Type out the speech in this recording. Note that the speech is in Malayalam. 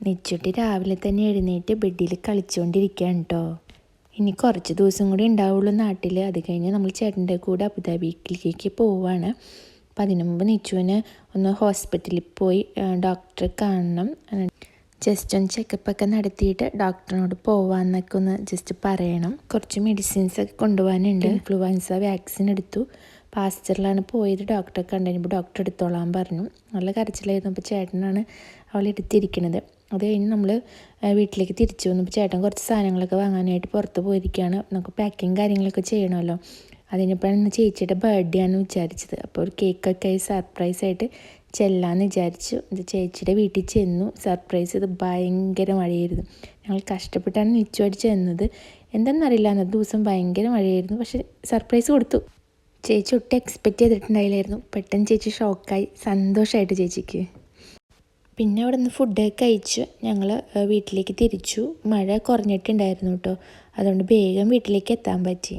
നിച്ചുട്ടി രാവിലെ തന്നെ എഴുന്നേറ്റ് ബെഡിൽ കളിച്ചുകൊണ്ടിരിക്കുകയാണ് കേട്ടോ. ഇനി കുറച്ച് ദിവസം കൂടി ഉണ്ടാവുള്ളൂ നാട്ടിൽ. അത് കഴിഞ്ഞ് നമ്മൾ ചേട്ടൻ്റെ കൂടെ അബുദാബിയിലേക്ക് പോവുകയാണ്. അപ്പം അതിനു മുമ്പ് നിച്ചുവിന് ഒന്ന് ഹോസ്പിറ്റലിൽ പോയി ഡോക്ടറെ കാണണം. ജസ്റ്റ് ഒന്ന് ചെക്കപ്പൊക്കെ നടത്തിയിട്ട് ഡോക്ടറിനോട് പോവാമെന്നൊക്കെ ഒന്ന് ജസ്റ്റ് പറയണം. കുറച്ച് മെഡിസിൻസൊക്കെ കൊണ്ടുപോകാനുണ്ട്. ഇൻഫ്ലുവൻസ വാക്സിൻ എടുത്തു. പാസ്റ്ററിലാണ് പോയത്. ഡോക്ടറെ കണ്ടപ്പോൾ ഡോക്ടർ എടുത്തോളാൻ പറഞ്ഞു. നല്ല കരച്ചിലായിരുന്നു. അപ്പോൾ ചേട്ടനാണ് അവളെ എടുത്തിരിക്കുന്നത്. അത് കഴിഞ്ഞ് നമ്മൾ വീട്ടിലേക്ക് തിരിച്ചു വന്നു. അപ്പോൾ ചേട്ടൻ കുറച്ച് സാധനങ്ങളൊക്കെ വാങ്ങാനായിട്ട് പുറത്ത് പോയിരിക്കുകയാണ്. നമുക്ക് പാക്കിങ് കാര്യങ്ങളൊക്കെ ചെയ്യണമല്ലോ. അതിനിപ്പോഴാണ് ചേച്ചിയുടെ ബർത്ത്ഡേ ആണ് വിചാരിച്ചത്. അപ്പോൾ ഒരു കേക്കൊക്കെ ആയി സർപ്രൈസായിട്ട് ചെല്ലാമെന്ന് വിചാരിച്ചു. ഇത് ചേച്ചിയുടെ വീട്ടിൽ ചെന്നു. സർപ്രൈസ് ഇത് ഭയങ്കര മഴയായിരുന്നു. ഞങ്ങൾ കഷ്ടപ്പെട്ടാണ് നിച്ചുമായിട്ട് ചെന്നത്. എന്താണെന്നറിയില്ല, അന്നത്തെ ദിവസം ഭയങ്കര മഴയായിരുന്നു. പക്ഷേ സർപ്രൈസ് കൊടുത്തു. ചേച്ചി ഒട്ടും എക്സ്പെക്റ്റ് ചെയ്തിട്ടുണ്ടായില്ലായിരുന്നു. പെട്ടെന്ന് ചേച്ചി ഷോക്കായി. സന്തോഷമായിട്ട് ചേച്ചിക്ക്. പിന്നെ അവിടെ നിന്ന് ഫുഡൊക്കെ കഴിച്ച് ഞങ്ങൾ വീട്ടിലേക്ക് തിരിച്ചു. മഴ കുറഞ്ഞിട്ടുണ്ടായിരുന്നു കേട്ടോ. അതുകൊണ്ട് വേഗം വീട്ടിലേക്ക് എത്താൻ പറ്റി.